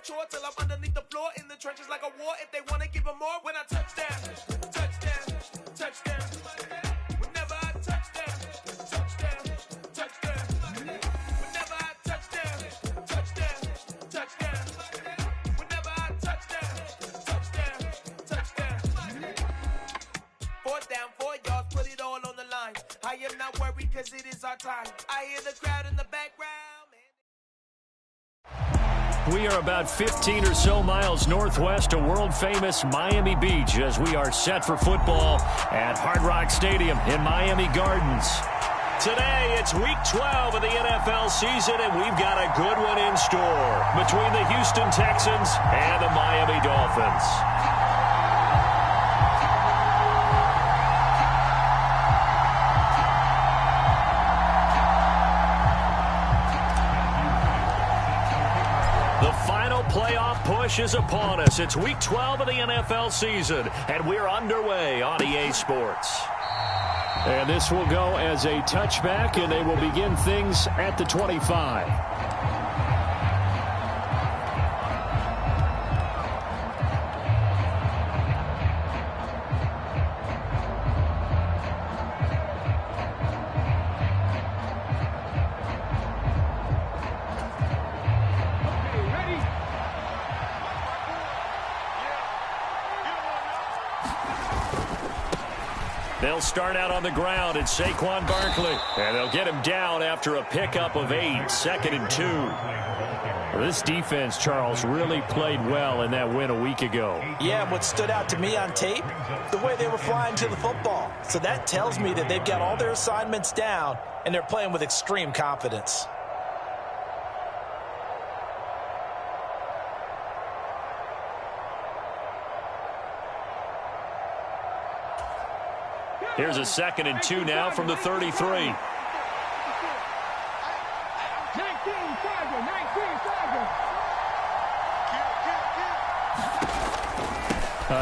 chore till I'm underneath the floor in the trenches like a war. If they want to give them more, when I touch down, touchdown, touchdown. Whenever I touch down, touchdown, touchdown. Whenever I touch down, touchdown, touchdown. Whenever I touch down, touchdown, touchdown. 4th down, 4 yards, put it all on the line. I am not worried because it is our time. I hear the crowd in the background. We are about 15 or so miles northwest of world-famous Miami Beach as we are set for football at Hard Rock Stadium in Miami Gardens. Today, it's Week 12 of the NFL season, and we've got a good one in store between the Houston Texans and the Miami Dolphins. Playoff push is upon us. It's Week 12 of the NFL season, and we're underway on EA Sports. And this will go as a touchback, and they will begin things at the 25. They'll start out on the ground. It's Saquon Barkley. And they'll get him down after a pickup of 8, 2nd and 2. Well, this defense, Charles, really played well in that win a week ago. Yeah, and what stood out to me on tape, the way they were flying to the football. So that tells me that they've got all their assignments down, and they're playing with extreme confidence. Here's a 2nd and 2 now from the 33. A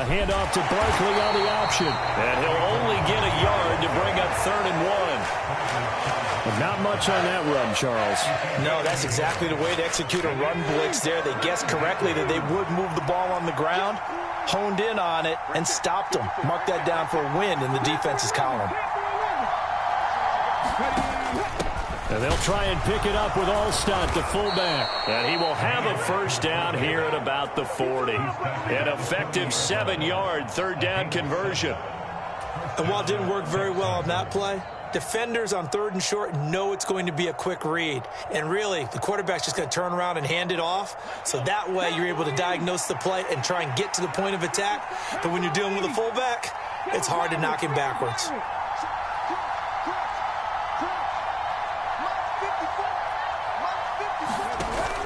handoff to Barkley on the option. And he'll only get a yard to bring up 3rd and 1. Not much on that run, Charles. No, that's exactly the way to execute a run blitz there. They guessed correctly that they would move the ball on the ground, honed in on it, and stopped them. Mark that down for a win in the defense's column. And they'll try and pick it up with Allstott, the fullback. And he will have a first down here at about the 40. An effective 7-yard 3rd down conversion. And while it didn't work very well on that play, defenders on 3rd and short know it's going to be a quick read. And really, the quarterback's just going to turn around and hand it off. So that way, you're able to diagnose the play and try and get to the point of attack. But when you're dealing with a fullback, it's hard to knock him backwards.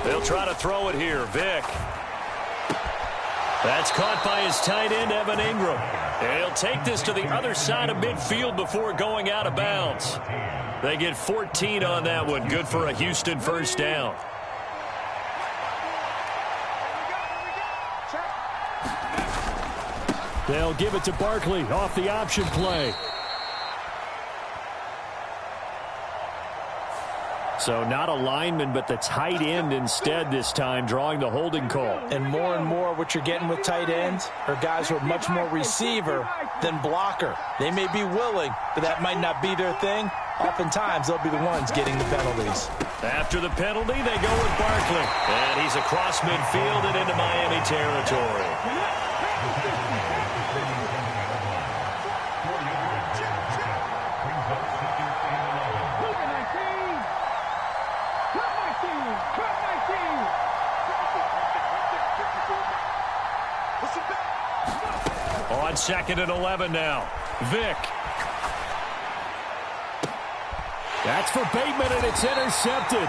They'll try to throw it here. Vick. That's caught by his tight end, Evan Ingram. And he'll take this to the other side of midfield before going out of bounds. They get 14 on that one. Good for a Houston first down. They'll give it to Barkley off the option play. So not a lineman, but the tight end instead this time, drawing the holding call. And more what you're getting with tight ends are guys who are much more receiver than blocker. They may be willing, but that might not be their thing. Oftentimes, they'll be the ones getting the penalties. After the penalty, they go with Barkley. And he's across midfield and into Miami territory. On 2nd and 11 now. Vick. That's for Bateman, and it's intercepted.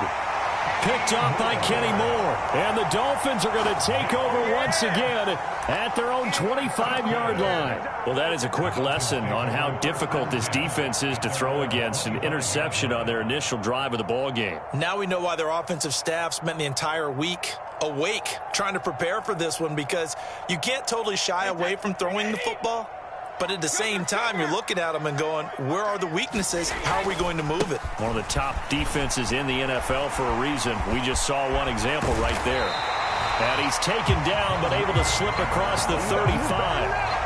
Picked off by Kenny Moore. And the Dolphins are going to take over once again at their own 25-yard line. Well, that is a quick lesson on how difficult this defense is to throw against. An interception on their initial drive of the ball game. Now we know why their offensive staff spent the entire week awake trying to prepare for this one, because you can't totally shy away from throwing the football. But at the same time, you're looking at them and going, where are the weaknesses? How are we going to move it? One of the top defenses in the NFL for a reason. We just saw one example right there. And he's taken down, but able to slip across the 35.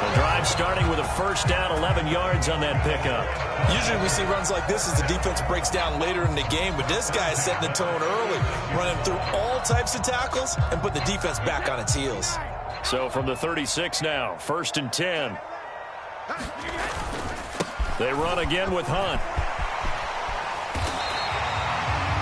The drive starting with a first down, 11 yards on that pickup. Usually we see runs like this as the defense breaks down later in the game, but this guy is setting the tone early, running through all types of tackles and put the defense back on its heels. So from the 36 now, 1st and 10. They run again with Hunt.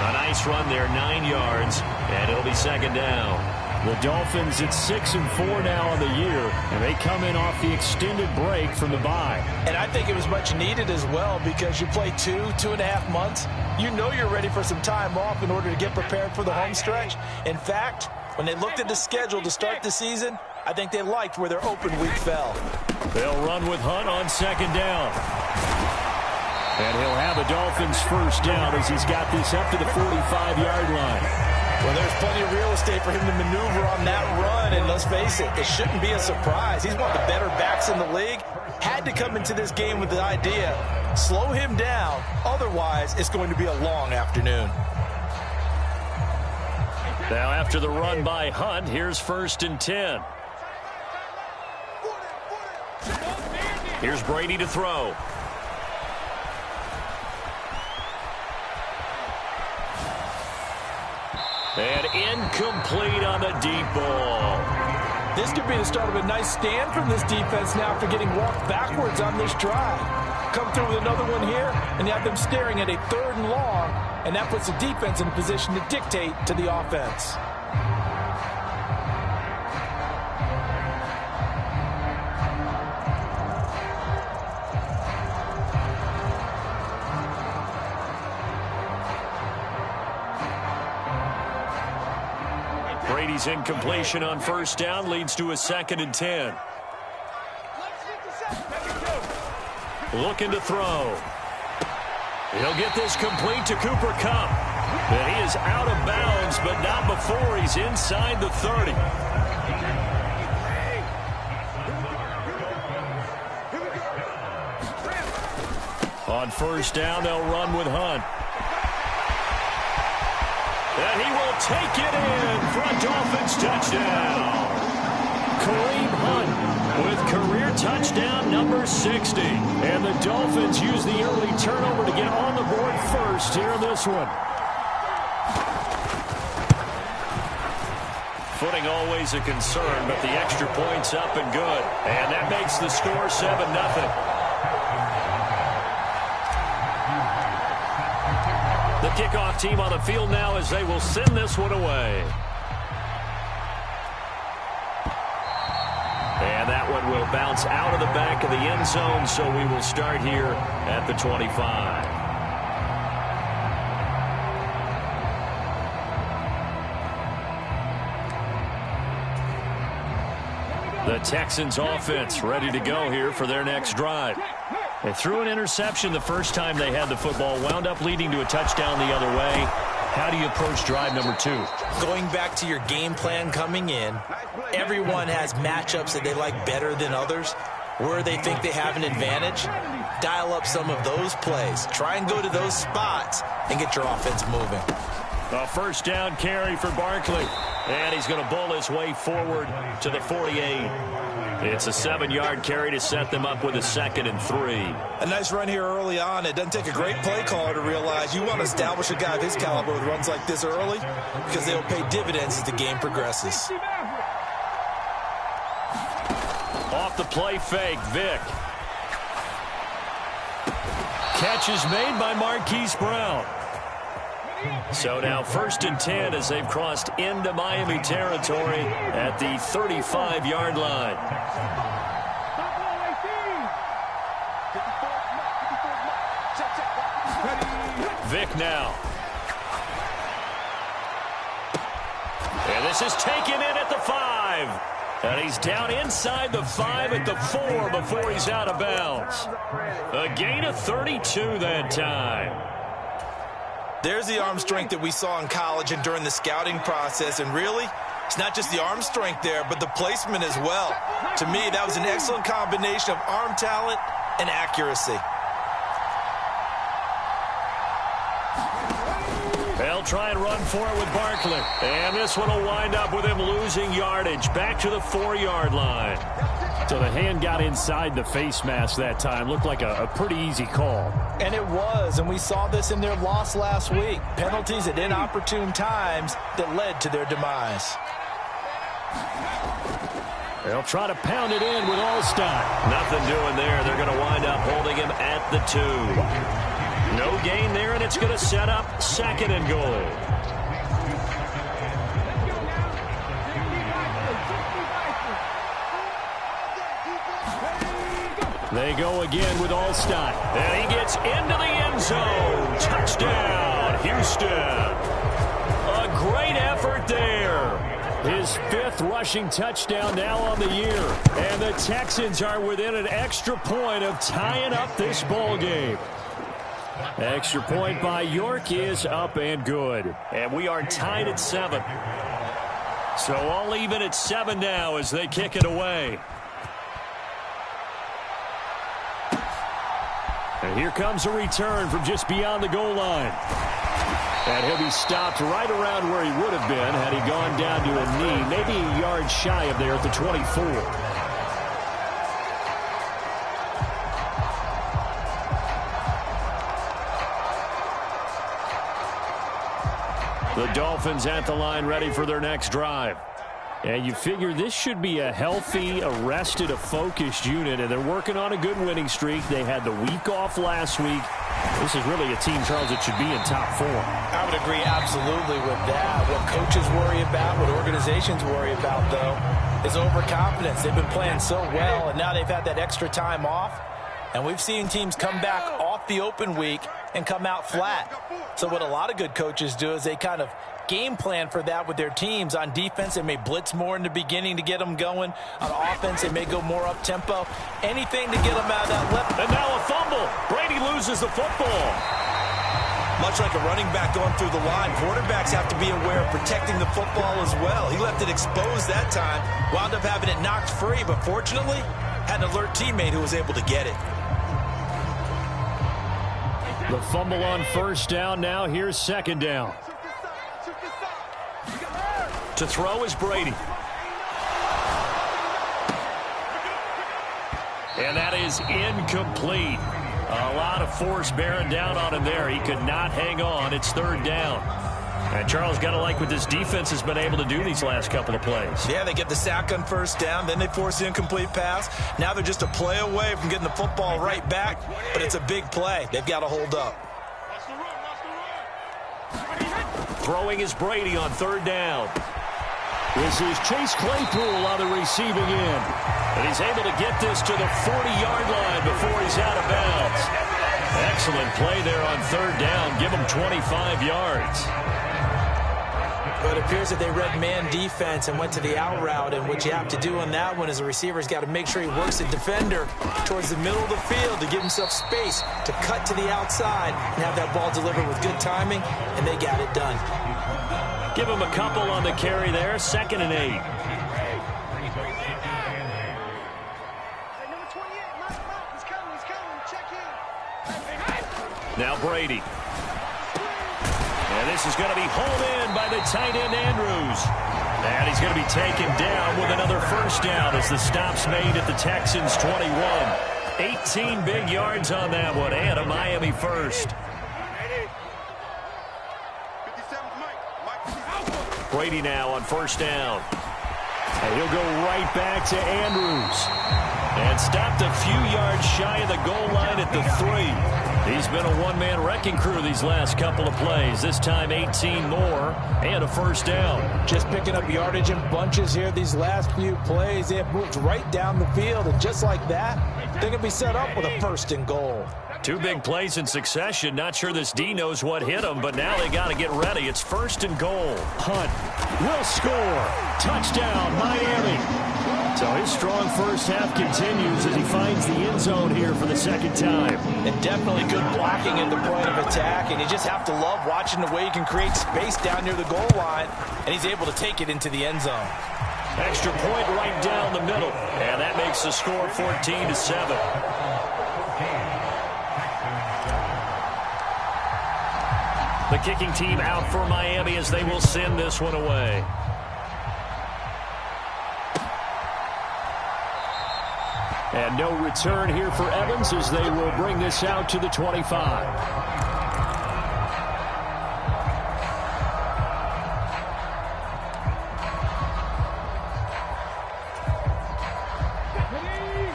A nice run there, 9 yards, and it'll be 2nd down. The Dolphins at 6-4 now on the year, and they come in off the extended break from the bye. And I think it was much needed as well because you play 2.5 months. You know you're ready for some time off in order to get prepared for the home stretch. In fact, when they looked at the schedule to start the season, I think they liked where their open week fell. They'll run with Hunt on 2nd down. And he'll have a Dolphins first down as he's got this up to the 45-yard line. Well, there's plenty of real estate for him to maneuver on that run, and let's face it, it shouldn't be a surprise. He's one of the better backs in the league. Had to come into this game with the idea, slow him down, otherwise it's going to be a long afternoon. Now after the run by Hunt, here's 1st and 10. Here's Brady to throw. And incomplete on the deep ball. This could be the start of a nice stand from this defense now after getting walked backwards on this drive. Come through with another one here, and you have them staring at a 3rd and long, and that puts the defense in a position to dictate to the offense. Brady's incompletion on 1st down leads to a 2nd and 10. Looking to throw. He'll get this complete to Cooper Kupp. But he is out of bounds, but not before he's inside the 30. On 1st down, they'll run with Hunt. And he will take it in for a Dolphins touchdown. Kareem Hunt with career touchdown number 60. And the Dolphins use the early turnover to get on the board first here in this one. Footing always a concern, but the extra point's up and good. And that makes the score 7-0. The kickoff team on the field now as they will send this one away. And that one will bounce out of the back of the end zone, so we will start here at the 25. The Texans offense ready to go here for their next drive. They threw an interception the first time they had the football, wound up leading to a touchdown the other way. How do you approach drive number 2? Going back to your game plan coming in, everyone has matchups that they like better than others. Where they think they have an advantage, dial up some of those plays. Try and go to those spots and get your offense moving. A 1st down carry for Barkley. And he's going to bowl his way forward to the 48. It's a 7-yard carry to set them up with a 2nd and 3. A nice run here early on. It doesn't take a great play caller to realize you want to establish a guy of his caliber with runs like this early because they'll pay dividends as the game progresses. Off the play fake, Vick. Catch is made by Marquise Brown. So now 1st and 10 as they've crossed into Miami territory at the 35-yard line. Vick now. And this is taken in at the 5. And he's down inside the 5 at the 4 before he's out of bounds. A gain of 32 that time. There's the arm strength that we saw in college and during the scouting process. And really, it's not just the arm strength there, but the placement as well. To me, that was an excellent combination of arm talent and accuracy. They'll try and run for it with Barkley. And this one will wind up with him losing yardage back to the 4-yard line. So the hand got inside the face mask that time. Looked like a pretty easy call. And it was, and we saw this in their loss last week. Penalties at inopportune times that led to their demise. They'll try to pound it in with Allstott. Nothing doing there. They're going to wind up holding him at the 2. No gain there, and it's going to set up 2nd and goal. They go again with Allstott. And he gets into the end zone. Touchdown, Houston. A great effort there. His 5th rushing touchdown now on the year. And the Texans are within an extra point of tying up this ball game. Extra point by York is up and good. And we are tied at 7. So all even at 7 now as they kick it away. And here comes a return from just beyond the goal line. And he'll be stopped right around where he would have been had he gone down to a knee, maybe a yard shy of there at the 24. The Dolphins at the line ready for their next drive. And you figure this should be a healthy, arrested, a focused unit, and they're working on a good winning streak. They had the week off last week. This is really a team, Charles, that should be in top 4. I would agree absolutely with that. What coaches worry about, what organizations worry about, though, is overconfidence. They've been playing so well, and now they've had that extra time off. And we've seen teams come back off the open week and come out flat. So what a lot of good coaches do is they kind of game plan for that with their teams. On defense, they may blitz more in the beginning to get them going. On offense, they may go more up-tempo. Anything to get them out of that lip. And now a fumble. Brady loses the football. Much like a running back going through the line, quarterbacks have to be aware of protecting the football as well. He left it exposed that time, wound up having it knocked free, but fortunately, had an alert teammate who was able to get it. The fumble on 1st down. Now here's 2nd down. To throw is Brady. And that is incomplete. A lot of force bearing down on him there. He could not hang on. It's 3rd down. And Charles, got to like what this defense has been able to do these last couple of plays. Yeah, they get the sack on 1st down, then they force the incomplete pass. Now they're just a play away from getting the football right back, but it's a big play. They've got to hold up. Throwing is Brady on 3rd down. This is Chase Claypool on the receiving end. And he's able to get this to the 40-yard line before he's out of bounds. Excellent play there on 3rd down. Give him 25 yards. But it appears that they read man defense and went to the out route. And what you have to do on that one is the receiver's got to make sure he works the defender towards the middle of the field to give himself space to cut to the outside and have that ball delivered with good timing, and they got it done. Give him a couple on the carry there. 2nd and 8. Now Brady. And this is going to be hauled in by the tight end Andrews. And he's going to be taken down with another 1st down as the stop's made at the Texans' 21. 18 big yards on that one and a Miami 1st. Brady now on 1st down. And he'll go right back to Andrews. And stopped a few yards shy of the goal line at the 3. He's been a one-man wrecking crew these last couple of plays. This time 18 more and a 1st down. Just picking up yardage in bunches here these last few plays. They have moved right down the field, and just like that, they're going to be set up with a 1st and goal. 2 big plays in succession. Not sure this D knows what hit him, but now they got to get ready. It's 1st and goal. Hunt will score. Touchdown, Miami. So his strong 1st half continues as he finds the end zone here for the 2nd time. And definitely good blocking at the point of attack, and you just have to love watching the way he can create space down near the goal line, and he's able to take it into the end zone. Extra point right down the middle, and that makes the score 14-7. The kicking team out for Miami as they will send this one away. And no return here for Evans as they will bring this out to the 25.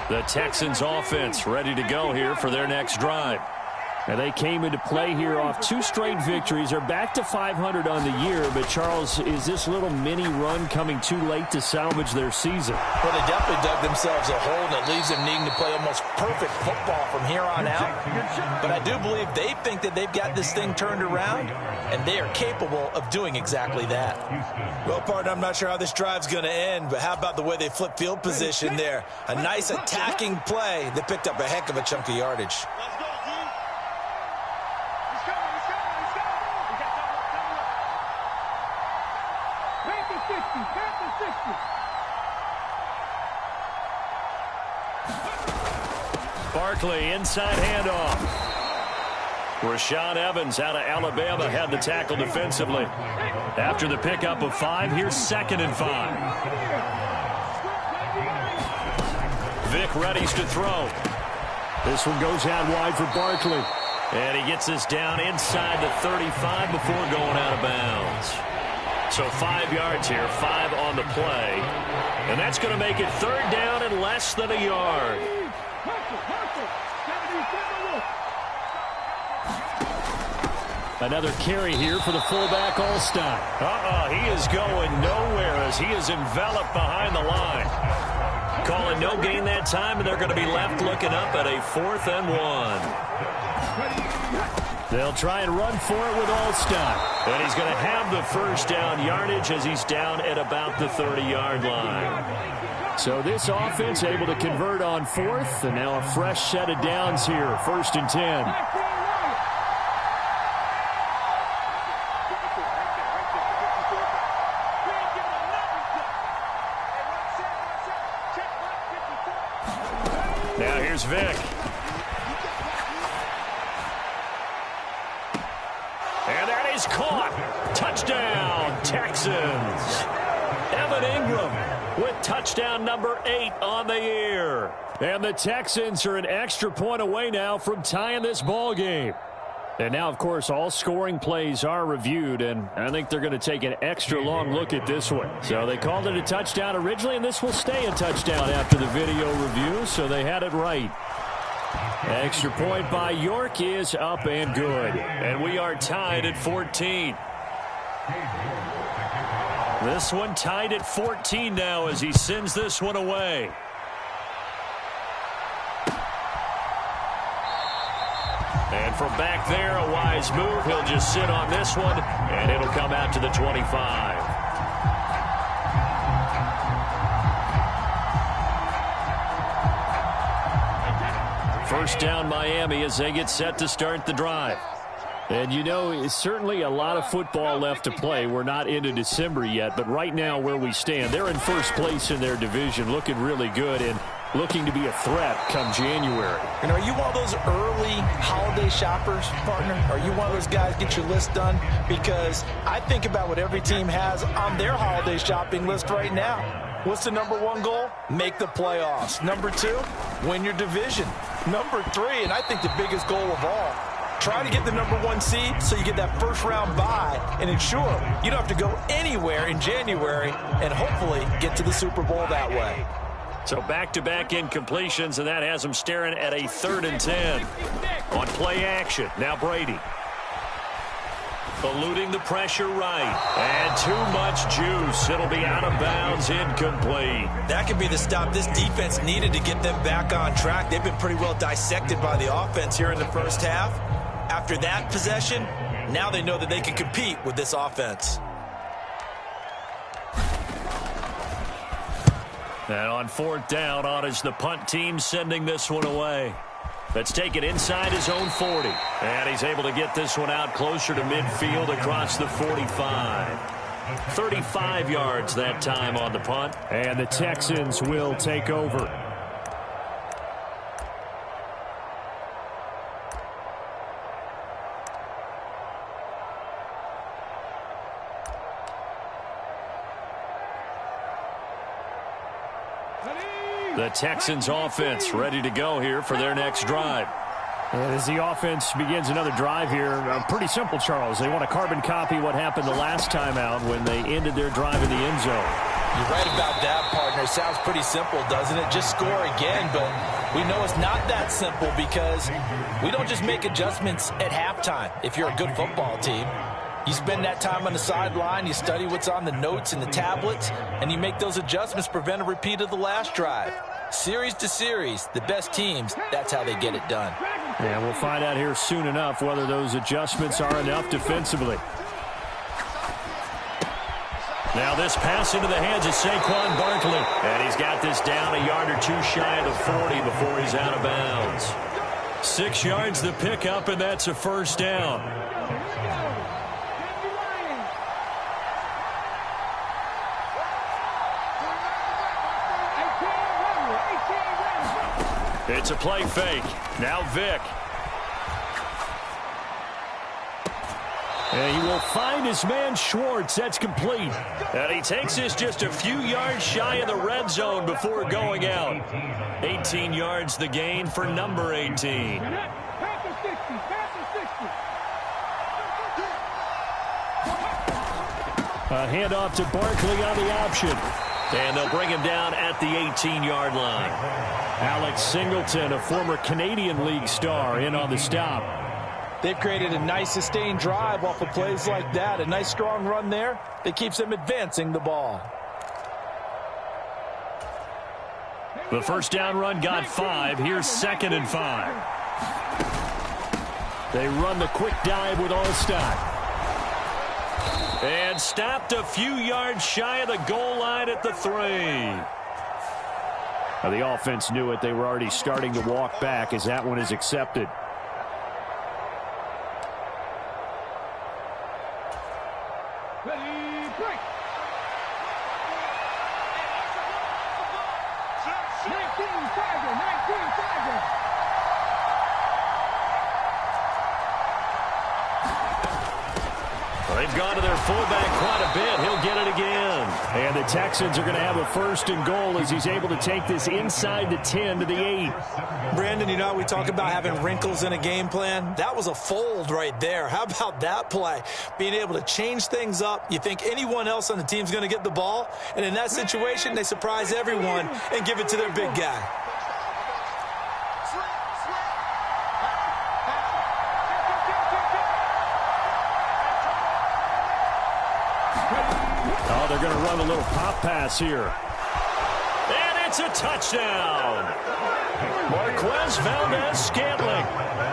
The Texans offense ready to go here for their next drive. And they came into play here off 2 straight victories. They're back to 500 on the year. But, Charles, is this little mini run coming too late to salvage their season? Well, they definitely dug themselves a hole that leaves them needing to play almost perfect football from here on out. But I do believe they think that they've got this thing turned around, and they are capable of doing exactly that. Well, partner, I'm not sure how this drive's going to end, but how about the way they flip field position there? A nice attacking play that picked up a heck of a chunk of yardage. Barkley, inside handoff. Rashaan Evans out of Alabama had the tackle defensively. After the pickup of 5, here's 2nd and 5. Vick readies to throw. This one goes out wide for Barkley. And he gets this down inside the 35 before going out of bounds. So 5 yards here, 5 on the play. And that's going to make it 3rd down and less than a yard. Another carry here for the fullback Allstott. He is going nowhere as he is enveloped behind the line. Calling no gain that time, and they're going to be left looking up at a 4th and 1. They'll try and run for it with Allstott. And he's going to have the 1st down yardage as he's down at about the 30-yard line. So this offense able to convert on 4th, and now a fresh set of downs here, 1st and 10. Now here's Vick. And that is caught. Touchdown, Texans. Evan Ingram with touchdown number 8 on the year. And the Texans are an extra point away now from tying this ball game. And now, of course, all scoring plays are reviewed, and I think they're going to take an extra long look at this one. So they called it a touchdown originally, and this will stay a touchdown after the video review, so they had it right. Extra point by York is up and good. And we are tied at 14. This one tied at 14 now as he sends this one away. And from back there, a wise move. He'll just sit on this one, and it'll come out to the 25. First down, Miami, as they get set to start the drive. And, you know, it's certainly a lot of football left to play. We're not into December yet, but right now where we stand, they're in first place in their division, looking really good and looking to be a threat come January. And are you one of those early holiday shoppers, partner? Are you one of those guys get your list done? Because I think about what every team has on their holiday shopping list right now. What's the number 1 goal? Make the playoffs. Number 2, win your division. Number 3, and I think the biggest goal of all, try to get the number 1 seed so you get that first-round bye and ensure you don't have to go anywhere in January and hopefully get to the Super Bowl that way. So back-to-back incompletions, and that has them staring at a 3rd and 10. On play action, now Brady. Eluding the pressure right. And too much juice. It'll be out of bounds, incomplete. That could be the stop this defense needed to get them back on track. They've been pretty well dissected by the offense here in the first half. After that possession, now they know that they can compete with this offense. And on 4th down, on is the punt team sending this one away. Let's take it inside his own 40. And he's able to get this one out closer to midfield across the 45. 35 yards that time on the punt. And the Texans will take over. The Texans offense ready to go here for their next drive. And as the offense begins another drive here, pretty simple, Charles. They want to carbon copy what happened the last time out when they ended their drive in the end zone. You're right about that, partner. Sounds pretty simple, doesn't it? Just score again, but we know it's not that simple because we don't just make adjustments at halftime if you're a good football team. You spend that time on the sideline, you study what's on the notes and the tablets, and you make those adjustments to prevent a repeat of the last drive. Series to series, the best teams, that's how they get it done. And we'll find out here soon enough whether those adjustments are enough defensively. Now this pass into the hands of Saquon Barkley. And he's got this down a yard or two shy of the 40 before he's out of bounds. 6 yards the pickup, and that's a first down. It's a play fake. Now Vick. And he will find his man Schwartz. That's complete. And he takes this just a few yards shy of the red zone before going out. 18 yards the gain for number 18. A handoff to Barkley on the option. And they'll bring him down at the 18-yard line. Alex Singleton, a former Canadian League star, in on the stop. They've created a nice sustained drive off of plays like that. A nice strong run there that keeps them advancing the ball. The first down run got 5. Here's 2nd and 5. They run the quick dive with Allstott. And stopped a few yards shy of the goal line at the 3. Now the offense knew it. They were already starting to walk back as that one is accepted. They've gone to their fullback quite a bit. He'll get it again. And the Texans are going to have a 1st and goal as he's able to take this inside the 10 to the 8. Brandon, you know, we talk about having wrinkles in a game plan. That was a fold right there. How about that play? Being able to change things up. You think anyone else on the team's going to get the ball, and in that situation, they surprise everyone and give it to their big guy. Oh, they're going to run a little pop pass here. And it's a touchdown. Marquez Valdez-Scantling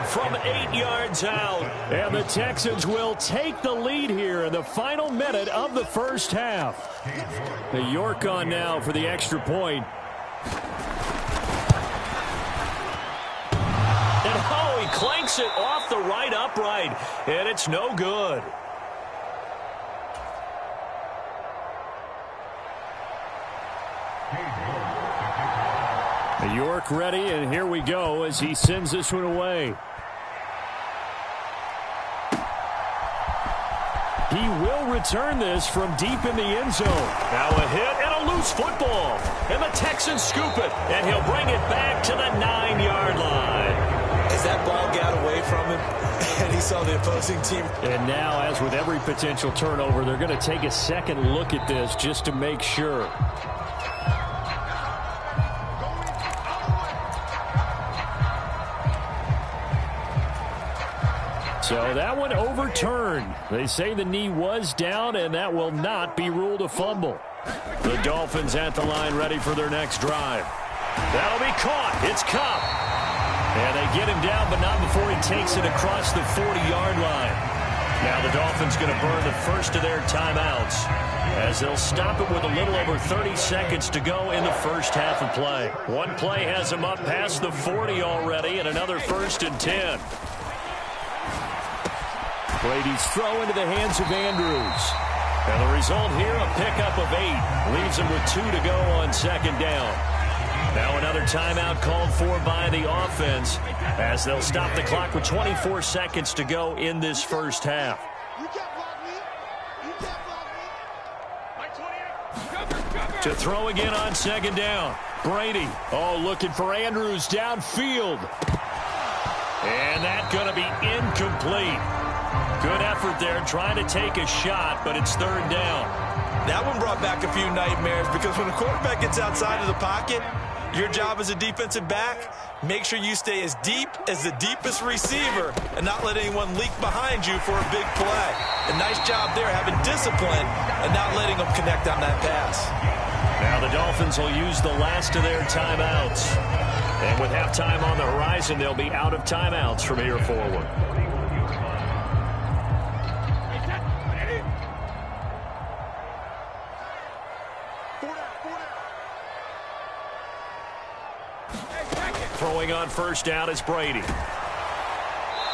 from 8 yards out. And the Texans will take the lead here in the final minute of the first half. The York on now for the extra point. And oh, he clanks it off the right upright. And it's no good. York ready, and here we go as he sends this one away. He will return this from deep in the end zone. Now a hit and a loose football. And the Texans scoop it, and he'll bring it back to the 9-yard line. As that ball got away from him, and he saw the opposing team. And now, as with every potential turnover, they're going to take a second look at this just to make sure. So that one overturned. They say the knee was down, and that will not be ruled a fumble. The Dolphins at the line ready for their next drive. That'll be caught. It's Kupp. And they get him down, but not before he takes it across the 40-yard line. Now the Dolphins going to burn the first of their timeouts as they'll stop it with a little over 30 seconds to go in the first half of play. One play has them up past the 40 already, and another 1st and 10. Brady's throw into the hands of Andrews. And the result here, a pickup of 8. Leaves them with 2 to go on 2nd down. Now another timeout called for by the offense as they'll stop the clock with 24 seconds to go in this first half. To throw again on 2nd down. Brady. Oh, looking for Andrews downfield. And that's going to be incomplete. Good effort there trying to take a shot, but it's third down. That one brought back a few nightmares because when a quarterback gets outside of the pocket, your job as a defensive back, make sure you stay as deep as the deepest receiver and not let anyone leak behind you for a big play. A nice job there having discipline and not letting them connect on that pass. Now the Dolphins will use the last of their timeouts. And with halftime on the horizon, they'll be out of timeouts from here forward. Throwing on first down is Brady.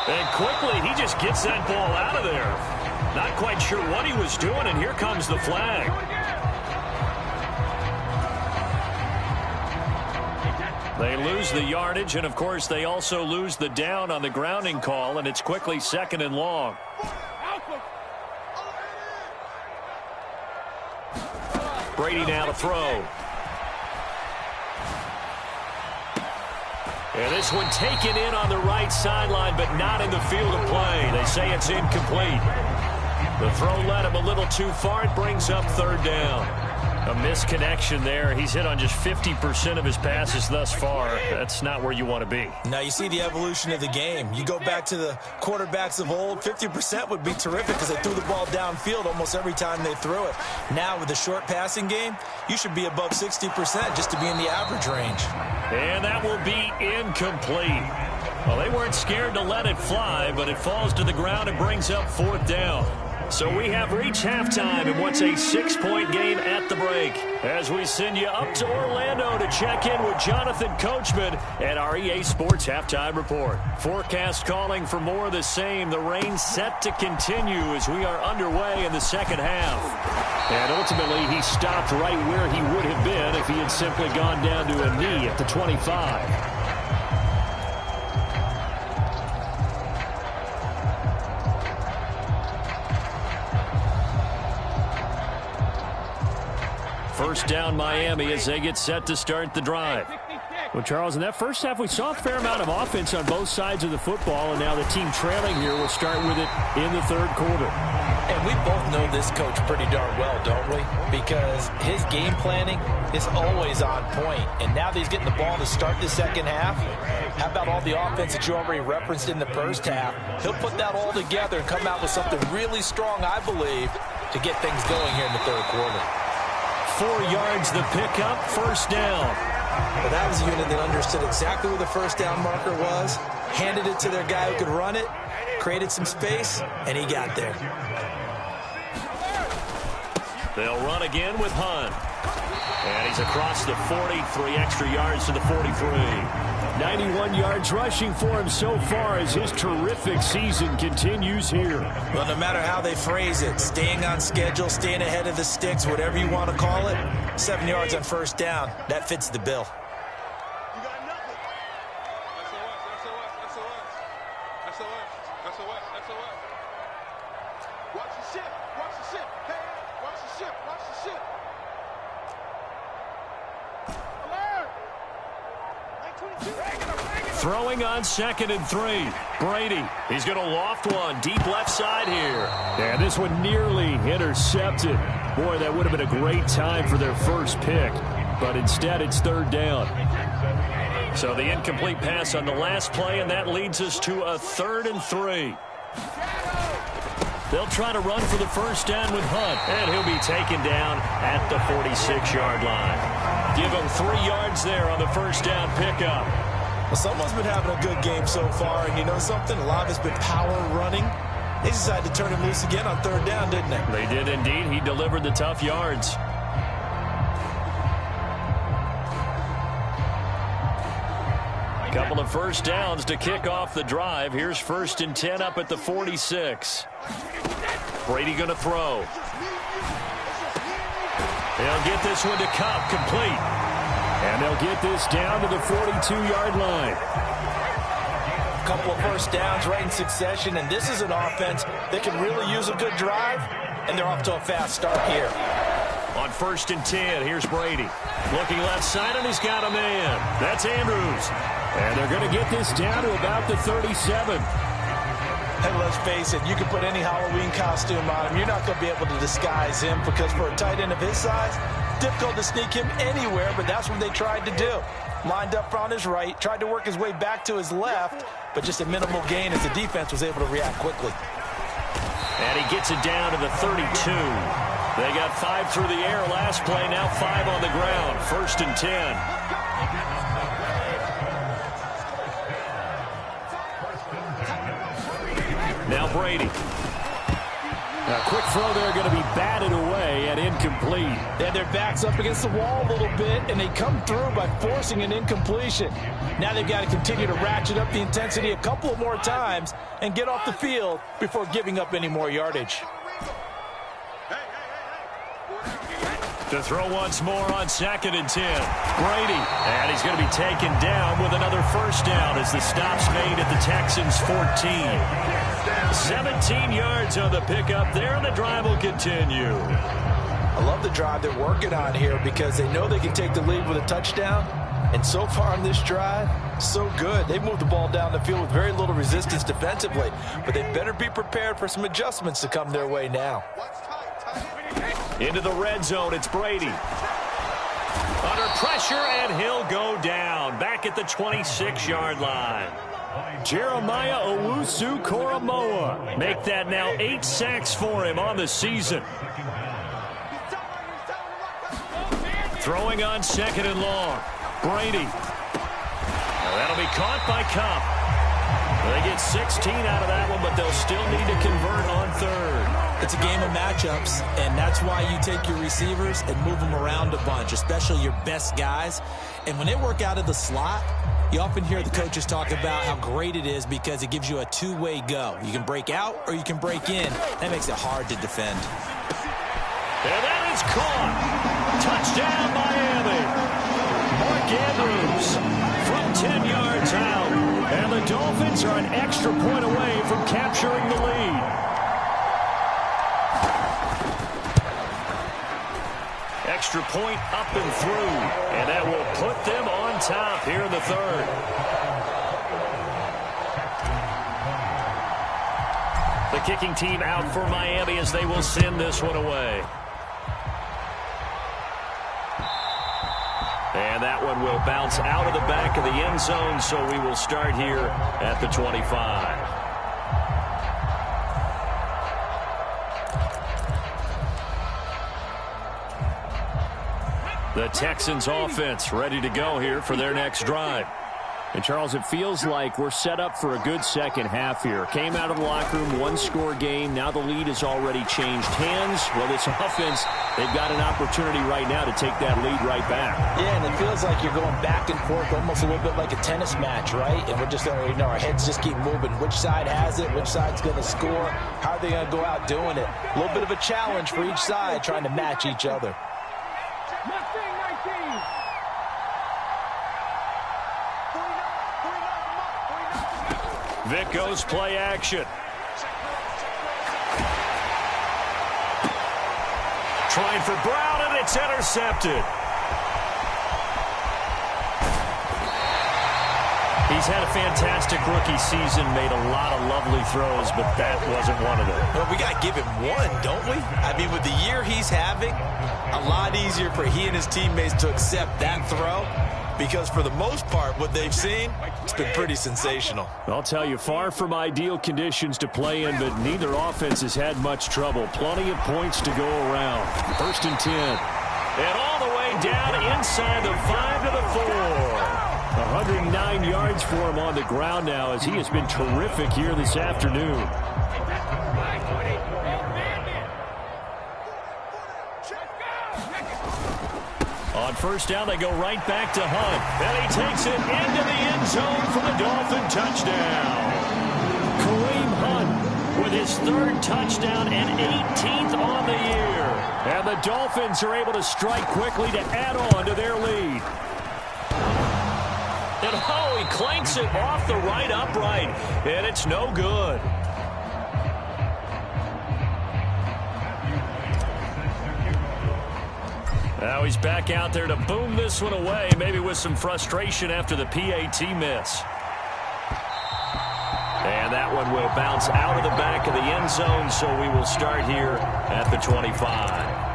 And quickly, he just gets that ball out of there. Not quite sure what he was doing, and here comes the flag. They lose the yardage, and, of course, they also lose the down on the grounding call, and it's quickly 2nd and long. Brady now to throw. And this one taken in on the right sideline, but not in the field of play. They say it's incomplete. The throw led him a little too far. It brings up third down. A misconnection there. He's hit on just 50% of his passes thus far. That's not where you want to be. Now you see the evolution of the game. You go back to the quarterbacks of old, 50% would be terrific because they threw the ball downfield almost every time they threw it. Now with the short passing game, you should be above 60% just to be in the average range. And that will be incomplete. Well, they weren't scared to let it fly, but it falls to the ground and brings up fourth down. So we have reached halftime in what's a 6-point game at the break. As we send you up to Orlando to check in with Jonathan Coachman at our EA Sports Halftime Report. Forecast calling for more of the same. The rain set to continue as we are underway in the second half. And ultimately, he stopped right where he would have been if he had simply gone down to a knee at the 25. First down Miami as they get set to start the drive. Well, Charles, in that first half, we saw a fair amount of offense on both sides of the football, and now the team trailing here will start with it in the third quarter. And we both know this coach pretty darn well, don't we? Because his game planning is always on point. And now that he's getting the ball to start the second half, how about all the offense that you already referenced in the first half? He'll put that all together and come out with something really strong, I believe, to get things going here in the third quarter. 4 yards the pickup, first down. Well, that was a unit that understood exactly where the first down marker was, handed it to their guy who could run it, created some space, and he got there. They'll run again with Hunt. And he's across the 40, 3 extra yards to the 43. 91 yards rushing for him so far as his terrific season continues here. Well, no matter how they phrase it, staying on schedule, staying ahead of the sticks, whatever you want to call it, 7 yards on first down, that fits the bill. Throwing on 2nd and 3. Brady. He's going to loft one deep left side here. And this one nearly intercepted. Boy, that would have been a great time for their first pick. But instead, it's third down. So the incomplete pass on the last play, and that leads us to a 3rd and 3. They'll try to run for the first down with Hunt. And he'll be taken down at the 46-yard line. Give him 3 yards there on the first down pickup. Well, someone's been having a good game so far, and you know something? A lot of it's been power running. They decided to turn him loose again on third down, didn't they? They did indeed. He delivered the tough yards. A couple of first downs to kick off the drive. Here's 1st and 10 up at the 46. Brady going to throw. They'll get this one to Cup, complete. And they'll get this down to the 42-yard line. A couple of first downs right in succession, and this is an offense that can really use a good drive, and they're off to a fast start here. On 1st and 10, here's Brady. Looking left side, and he's got a man. That's Andrews. And they're going to get this down to about the 37. And let's face it, you can put any Halloween costume on him. You're not going to be able to disguise him because for a tight end of his size, difficult to sneak him anywhere, but that's what they tried to do. Lined up on his right, tried to work his way back to his left, but just a minimal gain as the defense was able to react quickly. And he gets it down to the 32. They got 5 through the air last play, now 5 on the ground. 1st and 10. Now Brady. A quick throw there going to be batted away and incomplete. They had their backs up against the wall a little bit, and they come through by forcing an incompletion. Now they've got to continue to ratchet up the intensity a couple of more times and get off the field before giving up any more yardage. To throw once more on 2nd and 10. Brady. And he's going to be taken down with another first down as the stop's made at the Texans' 14. 17 yards on the pickup there, and the drive will continue. I love the drive they're working on here because they know they can take the lead with a touchdown. And so far on this drive, so good. They moved the ball down the field with very little resistance defensively, but they better be prepared for some adjustments to come their way now. Into the red zone, it's Brady. Under pressure, and he'll go down. Back at the 26-yard line. Jeremiah Owusu-Koramoah. Make that now 8 sacks for him on the season. Throwing on 2nd and long. Brady. Now that'll be caught by Cup. They get 16 out of that one, but they'll still need to convert on 3rd. It's a game of matchups, and that's why you take your receivers and move them around a bunch, especially your best guys. And when they work out of the slot, you often hear the coaches talk about how great it is because it gives you a two-way go. You can break out or you can break in. That makes it hard to defend. And that is caught. Touchdown, Miami. Mark Andrews from 10 yards out. And the Dolphins are an extra point away from capturing the lead. Extra point up and through, and that will put them on top here in the 3rd. The kicking team out for Miami as they will send this one away. And that one will bounce out of the back of the end zone, so we will start here at the 25. The Texans offense ready to go here for their next drive. And, Charles, it feels like we're set up for a good second half here. Came out of the locker room, one-score game. Now the lead has already changed hands. Well, this offense, they've got an opportunity right now to take that lead right back. Yeah, and it feels like you're going back and forth almost a little bit like a tennis match, right? And we're just, our heads just keep moving. Which side has it? Which side's going to score? How are they going to go out doing it? A little bit of a challenge for each side trying to match each other. Vic goes play action. Trying for Brown, and it's intercepted. He's had a fantastic rookie season, made a lot of lovely throws, but that wasn't one of them. Well, we got to give him one, don't we? I mean, with the year he's having, a lot easier for he and his teammates to accept that throw. Because for the most part, what they've seen, it's been pretty sensational. I'll tell you, far from ideal conditions to play in, but neither offense has had much trouble. Plenty of points to go around. 1st and 10. And all the way down inside the 5 to the 4. 109 yards for him on the ground now as he has been terrific here this afternoon. On 1st down, they go right back to Hunt. And he takes it into the end zone for the Dolphin touchdown. Kareem Hunt with his 3rd touchdown and 18th on the year. And the Dolphins are able to strike quickly to add on to their lead. And oh, he clanks it off the right upright. And it's no good. Now he's back out there to boom this one away, maybe with some frustration after the PAT miss. And that one will bounce out of the back of the end zone, so we will start here at the 25.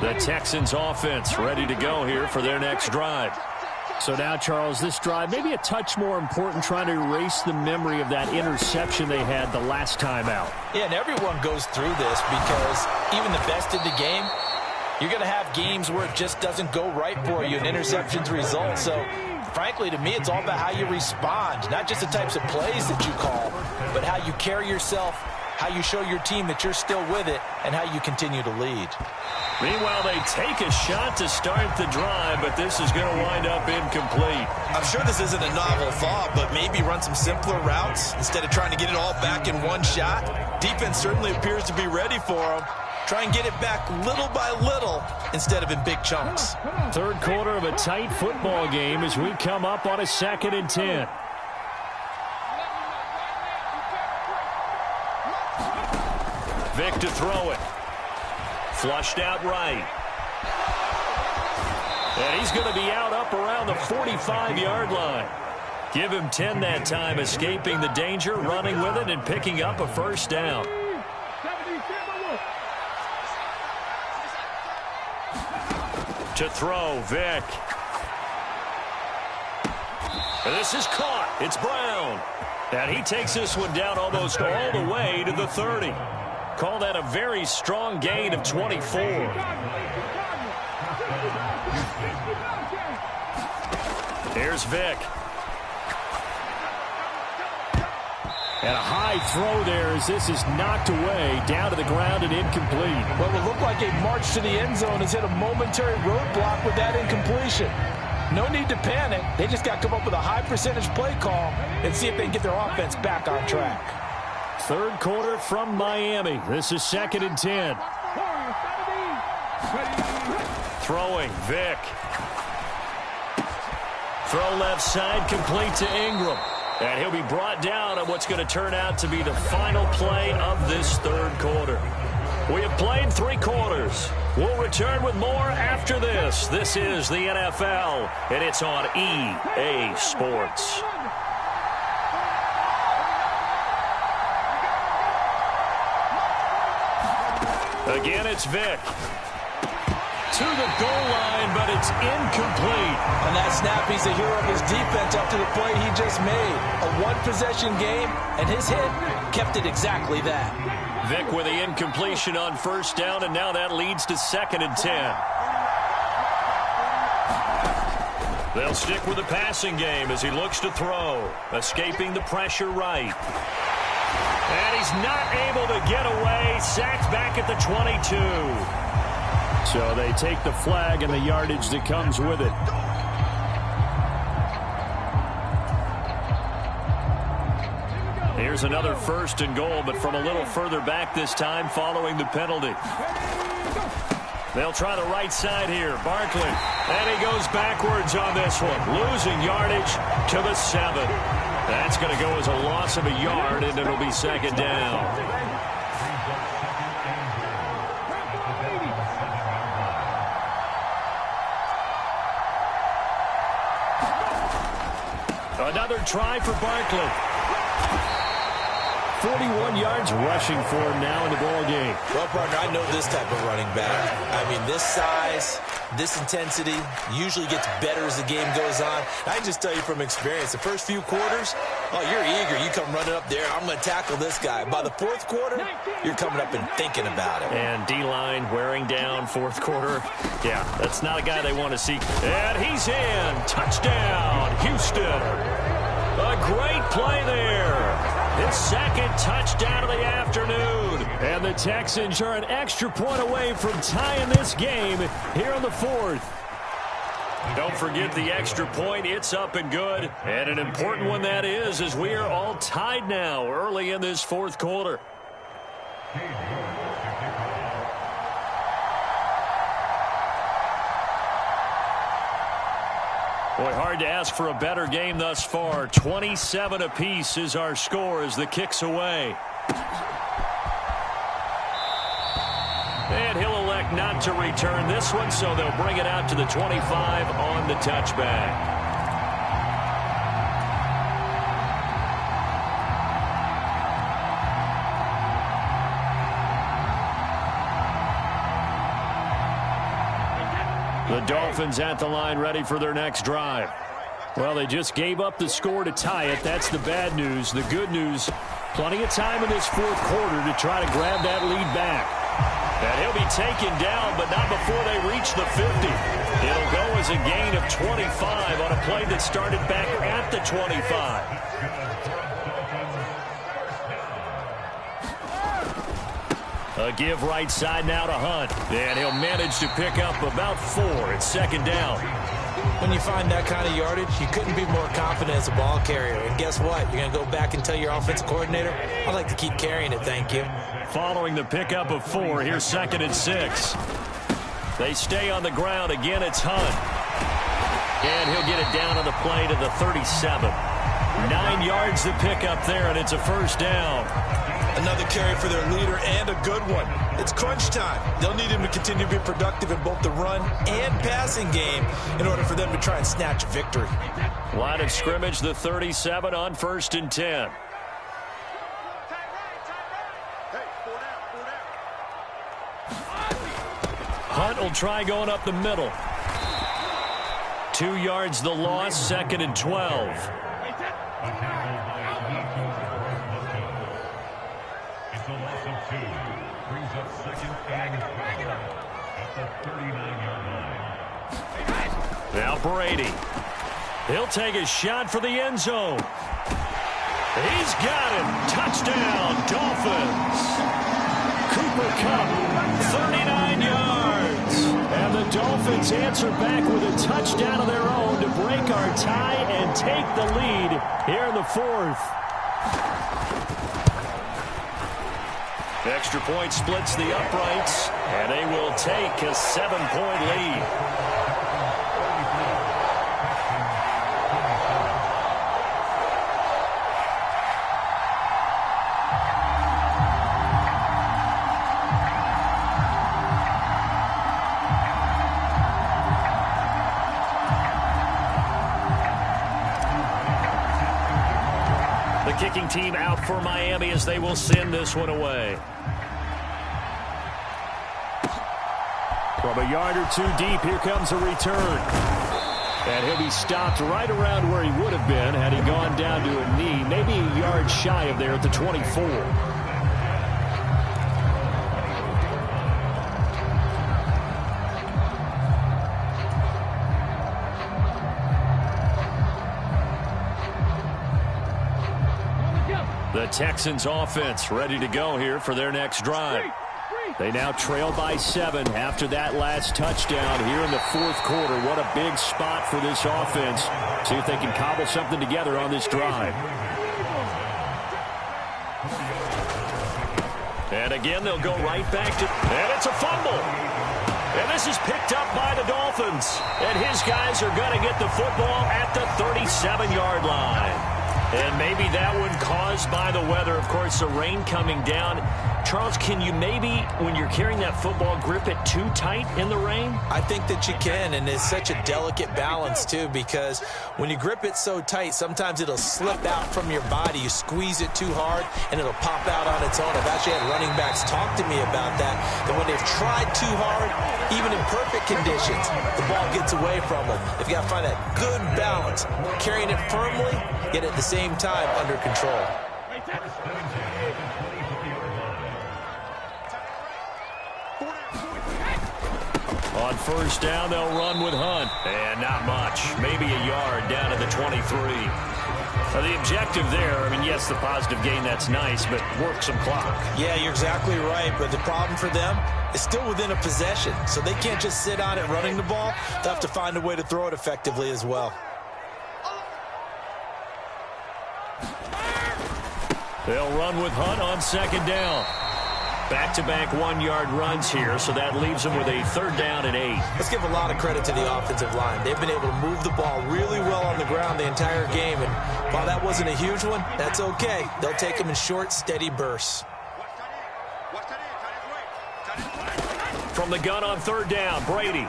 The Texans offense ready to go here for their next drive. So now, Charles, this drive maybe a touch more important, trying to erase the memory of that interception they had the last time out. Yeah, and everyone goes through this because even the best in the game, you're going to have games where it just doesn't go right for you and interceptions result. So, frankly, to me, it's all about how you respond, not just the types of plays that you call, but how you carry yourself, how you show your team that you're still with it, and how you continue to lead. Meanwhile, they take a shot to start the drive, but this is going to wind up incomplete. I'm sure this isn't a novel thought, but maybe run some simpler routes instead of trying to get it all back in one shot. Defense certainly appears to be ready for them. Try and get it back little by little instead of in big chunks. Third quarter of a tight football game as we come up on a 2nd and 10. Vic to throw it. Flushed out right. And he's going to be out up around the 45-yard line. Give him 10 that time, escaping the danger, running with it, and picking up a first down. To throw, Vic. And this is caught. It's Brown. And he takes this one down almost all the way to the 30. Call that a very strong gain of 24. Here's Vic. And a high throw there as this is knocked away, down to the ground and incomplete. What will look like a march to the end zone has hit a momentary roadblock with that incompletion. No need to panic. They just got to come up with a high percentage play call and see if they can get their offense back on track. Third quarter from Miami. This is 2nd and 10. Throwing, Vic. Throw left side, complete to Ingram. And he'll be brought down on what's going to turn out to be the final play of this third quarter. We have played 3 quarters. We'll return with more after this. This is the NFL, and it's on EA Sports. Again, it's Vic. To the goal line, but it's incomplete. On that snap, he's the hero of his defense after the play he just made. A one-possession game, and his hit kept it exactly that. Vic with the incompletion on first down, and now that leads to 2nd and 10. They'll stick with the passing game as he looks to throw. Escaping the pressure right. And he's not able to get away. Sacked back at the 22. So they take the flag and the yardage that comes with it. Here's another 1st and goal, but from a little further back this time following the penalty. They'll try the right side here. Barkley. And he goes backwards on this one. Losing yardage to the 7. That's going to go as a loss of a yard, and it'll be 2nd down. Another try for Barkley. 41 yards rushing for him now in the ball game. Well, partner, I know this type of running back. I mean, this size, this intensity usually gets better as the game goes on. I can just tell you from experience, the first few quarters, oh, you're eager. You come running up there, I'm going to tackle this guy. By the 4th quarter, you're coming up and thinking about it. And D-line wearing down 4th quarter. Yeah, that's not a guy they want to see. And he's in. Touchdown, Houston. A great play there. His 2nd touchdown of the afternoon. And the Texans are an extra point away from tying this game here in the 4th. Don't forget the extra point. It's up and good. And an important one that is, as we are all tied now early in this 4th quarter. Boy, hard to ask for a better game thus far. 27 apiece is our score as the kick's away. And he'll elect not to return this one, so they'll bring it out to the 25 on the touchback. The Dolphins at the line ready for their next drive. Well, they just gave up the score to tie it. That's the bad news. The good news, plenty of time in this fourth quarter to try to grab that lead back. And he'll be taken down, but not before they reach the 50. It'll go as a gain of 25 on a play that started back at the 25. A give right side now to Hunt. And he'll manage to pick up about 4 at second down. When you find that kind of yardage, you couldn't be more confident as a ball carrier. And guess what? You're going to go back and tell your offensive coordinator, I'd like to keep carrying it, thank you. Following the pickup of 4, here's 2nd and 6. They stay on the ground. Again, it's Hunt. And he'll get it down on the play to the 37. 9 yards to pick up there, and it's a first down. Another carry for their leader and a good one. It's crunch time. They'll need him to continue to be productive in both the run and passing game in order for them to try and snatch a victory. Line of scrimmage, the 37 on 1st and 10. Hunt will try going up the middle. 2 yards the loss, 2nd and 12. It's a loss of 2. Brings up 2nd and 5 at the 39-yard line. Now Brady. He'll take a shot for the end zone. He's got him. Touchdown, Dolphins. Cooper Kupp, 39 yards. And the Dolphins answer back with a touchdown of their own to break our tie and take the lead here in the 4th. Extra point splits the uprights, and they will take a 7-point lead. The kicking team out for Miami as they will send this one away. From a yard or 2 deep, here comes a return. And he'll be stopped right around where he would have been had he gone down to a knee, maybe a yard shy of there at the 24. The Texans offense ready to go here for their next drive. They now trail by 7 after that last touchdown here in the 4th quarter. What a big spot for this offense. See if they can cobble something together on this drive. And again, they'll go right back to... And it's a fumble. And this is picked up by the Dolphins. And his guys are going to get the football at the 37-yard line. And maybe that one caused by the weather. Of course, the rain coming down. Charles, can you maybe, when you're carrying that football, grip it too tight in the rain? I think that you can, and it's such a delicate balance, too, because when you grip it so tight, sometimes it'll slip out from your body. You squeeze it too hard, and it'll pop out on its own. I've actually had running backs talk to me about that when they've tried too hard, even in perfect conditions, the ball gets away from them. They've got to find that good balance, carrying it firmly, yet at the same time under control. On first down, they'll run with Hunt. And not much. Maybe a yard down to the 23. The objective there, I mean, yes, the positive gain, that's nice, but work some clock. Yeah, you're exactly right, but the problem for them is still within a possession, so they can't just sit on it running the ball. They'll have to find a way to throw it effectively as well. They'll run with Hunt on second down. Back-to-back one-yard runs here, so that leaves them with a 3rd down and 8. Let's give a lot of credit to the offensive line. They've been able to move the ball really well on the ground the entire game, and while that wasn't a huge one, that's okay. They'll take them in short, steady bursts. From the gun on 3rd down, Brady.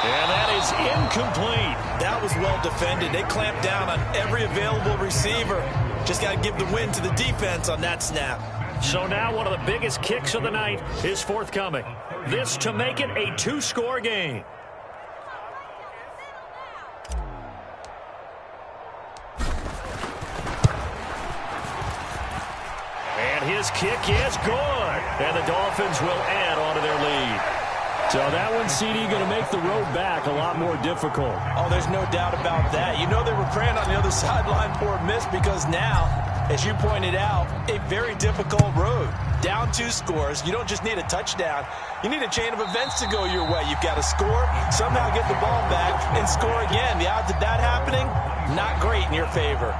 And that is incomplete. That was well defended. They clamped down on every available receiver. Just got to give the win to the defense on that snap. So now one of the biggest kicks of the night is forthcoming. This to make it a 2-score game. And his kick is good. And the Dolphins will add on to their lead. So that one, CD, going to make the road back a lot more difficult. Oh, there's no doubt about that. You know they were praying on the other sideline for a miss because now, as you pointed out, a very difficult road. Down 2 scores. You don't just need a touchdown. You need a chain of events to go your way. You've got to score, somehow get the ball back, and score again. The odds of that happening, not great in your favor.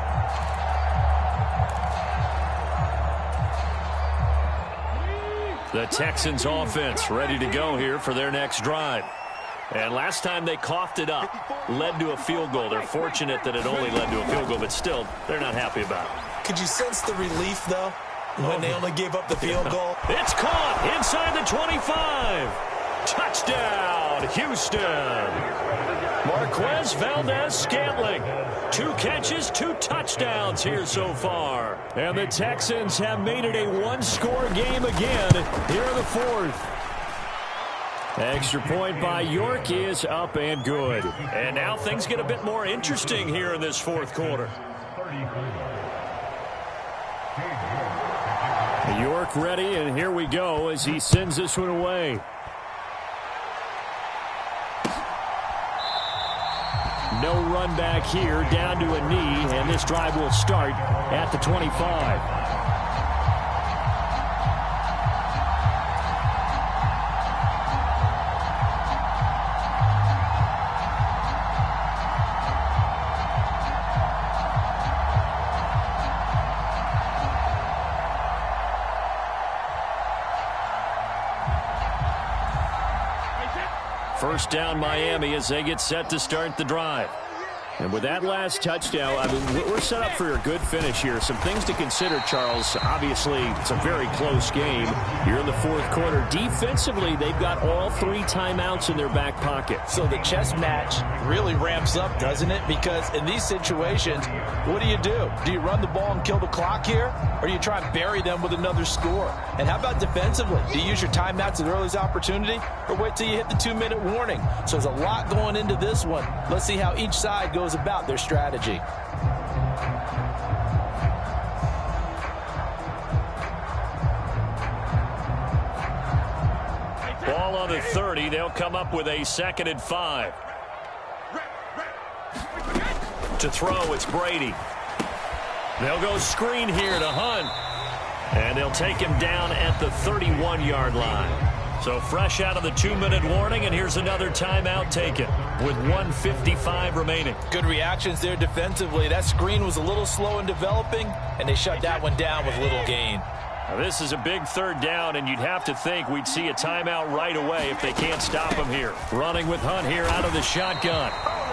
The Texans offense ready to go here for their next drive. And last time they coughed it up, led to a field goal. They're fortunate that it only led to a field goal, but still, they're not happy about it. Could you sense the relief, though, when they only gave up the field goal? It's caught inside the 25. Touchdown, Houston. Marquez Valdez-Scantling. 2 catches, 2 touchdowns here so far. And the Texans have made it a 1-score game again here in the 4th. Extra point by York is up and good. And now things get a bit more interesting here in this 4th quarter. York ready, and here we go as he sends this one away. No run back here, down to a knee, and this drive will start at the 25. First down, Miami, as they get set to start the drive. And with that last touchdown, I mean, we're set up for a good finish here. Some things to consider, Charles. Obviously, it's a very close game. You're in the 4th quarter. Defensively, they've got all 3 timeouts in their back pocket. So the chess match really ramps up, doesn't it? Because in these situations, what do? Do you run the ball and kill the clock here? Or do you try and bury them with another score? And how about defensively? Do you use your timeouts at earliest opportunity? Or wait till you hit the 2-minute warning? So there's a lot going into this one. Let's see how each side goes about their strategy. Ball on the 30. They'll come up with a 2nd and 5. To throw, it's Brady. They'll go screen here to Hunt. And they'll take him down at the 31-yard line. So fresh out of the 2-minute warning, and here's another timeout taken with 1:55 remaining. Good reactions there defensively. That screen was a little slow in developing, and they shut that one down with little gain. Now this is a big 3rd down, and you'd have to think we'd see a timeout right away if they can't stop him here. Running with Hunt here out of the shotgun.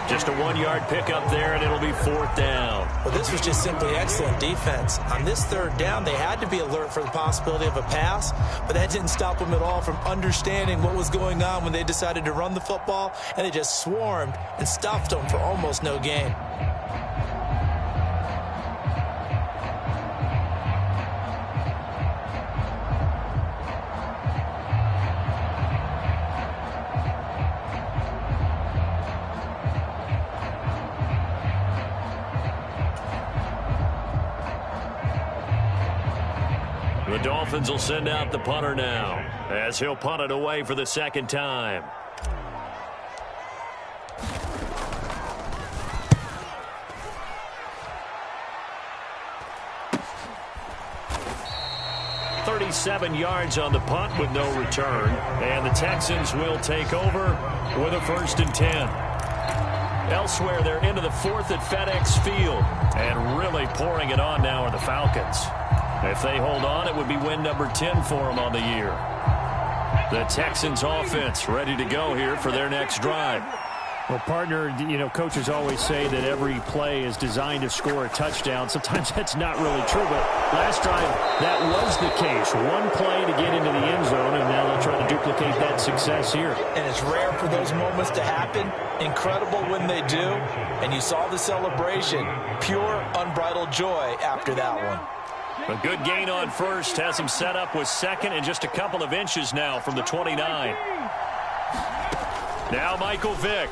Just a 1-yard pickup there, and it'll be 4th down. Well, this was just simply excellent defense. On this 3rd down, they had to be alert for the possibility of a pass, but that didn't stop them at all from understanding what was going on when they decided to run the football, and they just swarmed and stuffed them for almost no gain. The Dolphins will send out the punter now as he'll punt it away for the 2nd time. .37 yards on the punt with no return. And the Texans will take over with a 1st and 10. Elsewhere, they're into the 4th at FedEx Field. And really pouring it on now are the Falcons. If they hold on, it would be win number 10 for them on the year. The Texans offense ready to go here for their next drive. Well, partner, coaches always say that every play is designed to score a touchdown. Sometimes that's not really true, but last drive, that was the case. One play to get into the end zone, and now they'll try to duplicate that success here. And it's rare for those moments to happen. Incredible when they do. And you saw the celebration. Pure, unbridled joy after that one. A good gain on first. Has him set up with second and just a couple of inches now from the 29. Now Michael Vick.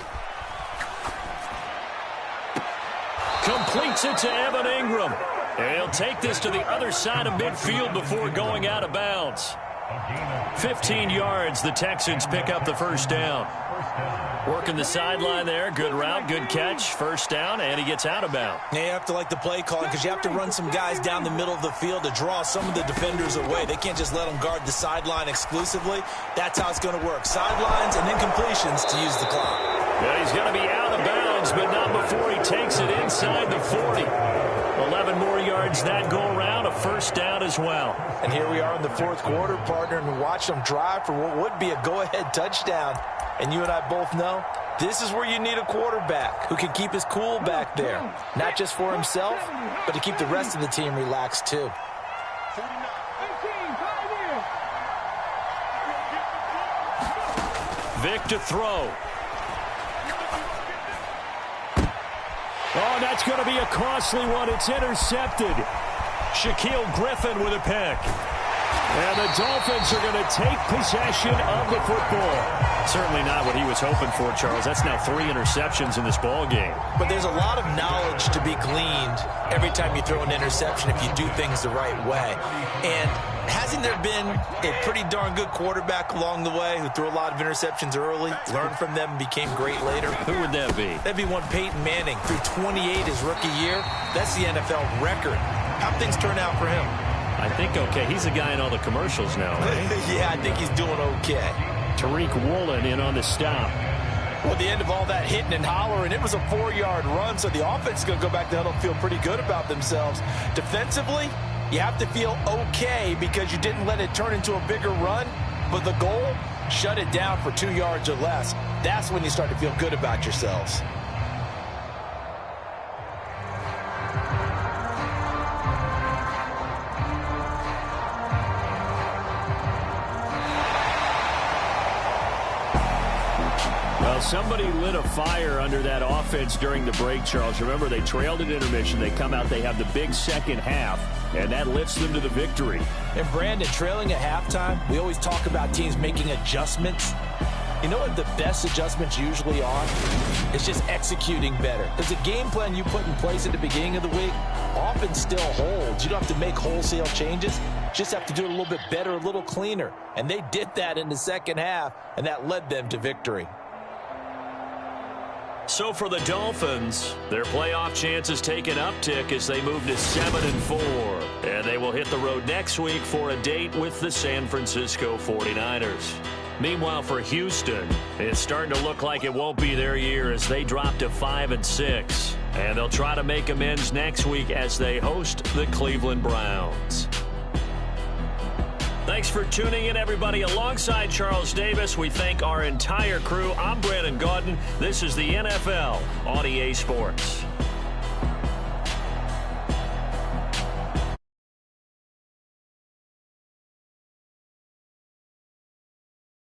Completes it to Evan Ingram. And he'll take this to the other side of midfield before going out of bounds. 15 yards. The Texans pick up the first down. Working the sideline there. Good route, good catch. First down, and he gets out of bounds. Yeah, you have to like the play calling because you have to run some guys down the middle of the field to draw some of the defenders away. They can't just let them guard the sideline exclusively. That's how it's going to work. Sidelines and then completions to use the clock. Yeah, he's going to be out of bounds, but not before he takes it inside the 40. 11 more yards that go around, a first down as well. And here we are in the fourth quarter, partner, and we watch them drive for what would be a go-ahead touchdown. And you and I both know this is where you need a quarterback who can keep his cool back there. Not just for himself, but to keep the rest of the team relaxed too. Vick to throw. Oh, that's going to be a costly one. It's intercepted. Shaquille Griffin with a pick. And the Dolphins are going to take possession of the football. Certainly not what he was hoping for, Charles. That's now 3 interceptions in this ball game. But there's a lot of knowledge to be gleaned every time you throw an interception if you do things the right way. And hasn't there been a pretty darn good quarterback along the way who threw a lot of interceptions early, learned from them, and became great later? Who would that be? That'd be one Peyton Manning. Threw 28 his rookie year. That's the NFL record. How'd things turn out for him? I think okay. He's the guy in all the commercials now, right? Yeah, I think he's doing okay. Tariq Woolen in on the stop. Well, at the end of all that hitting and hollering, it was a 4-yard run, so the offense is going to go back to huddle and feel pretty good about themselves. Defensively, you have to feel okay because you didn't let it turn into a bigger run, but the goal, shut it down for 2 yards or less. That's when you start to feel good about yourselves. Somebody lit a fire under that offense during the break, Charles. Remember, they trailed at intermission. They come out, they have the big second half, and that lifts them to the victory. And, Brandon, trailing at halftime, we always talk about teams making adjustments. You know what the best adjustments usually are? It's just executing better. Because the game plan you put in place at the beginning of the week often still holds. You don't have to make wholesale changes. You just have to do it a little bit better, a little cleaner. And they did that in the second half, and that led them to victory. So for the Dolphins, their playoff chances take an uptick as they move to 7-4. And they will hit the road next week for a date with the San Francisco 49ers. Meanwhile, for Houston, it's starting to look like it won't be their year as they drop to 5-6. And they'll try to make amends next week as they host the Cleveland Browns. Thanks for tuning in, everybody. Alongside Charles Davis, we thank our entire crew. I'm Brandon Gaudin. This is the NFL on EA Sports.